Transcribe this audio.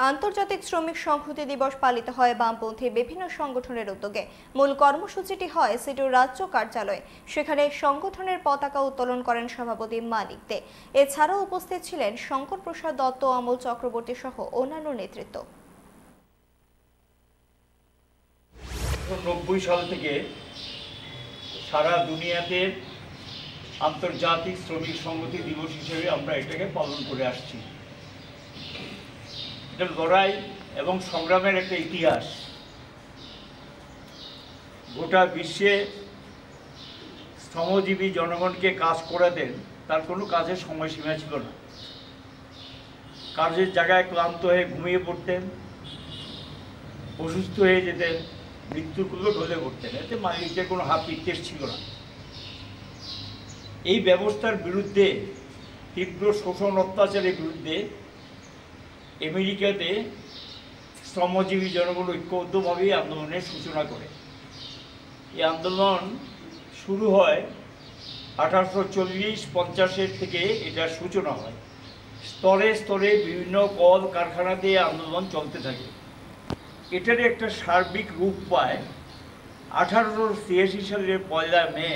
আন্তর্জাতিক শ্রমিক সংহতি দিবস পালিত হয় বামপন্থী বিভিন্ন সংগঠনের উদ্যোগে। মূল কর্মসূচিটি হয় সিটুর রাজ্য কার্যালয়ে। সেখানে সংগঠনের পতাকা উত্তোলন করেন সভাপতি মানিক দে। এছাড়াও উপস্থিত ছিলেন শঙ্কর প্রসাদ দত্ত, অমল চক্রবর্তী সহ অন্যান্য নেতৃত্ব। 90 সাল থেকে সারা দুনিয়াতে আন্তর্জাতিক শ্রমিক সংহতি দিবস হিসেবে আমরা এটাকে পালন করে আসছি। এটা লড়াই এবং সংগ্রামের একটা ইতিহাস। গোটা বিশ্বে শ্রমজীবী জনগণকে কাজ করাতেন, তার কোনো কাজের সময়সীমা ছিল না। কাজের জায়গায় ক্লান্ত হয়ে ঘুমিয়ে পড়তেন, অসুস্থ হয়ে যেতেন, মৃত্যুর কুলো ঢলে পড়তেন। এতে মালিকের কোনো হাত নির্দেশ ছিল না। এই ব্যবস্থার বিরুদ্ধে, তীব্র শোষণ অত্যাচারের বিরুদ্ধে আমেরিকাতে শ্রমজীবী জনগণ ঐক্যবদ্ধভাবেই আন্দোলনের সূচনা করে। এই আন্দোলন শুরু হয় 1840-50 থেকে এটার সূচনা হয়। স্তরে স্তরে বিভিন্ন কল কারখানাতে আন্দোলন চলতে থাকে। এটার একটা সার্বিক রূপ পায় 1883 সালের 1 মে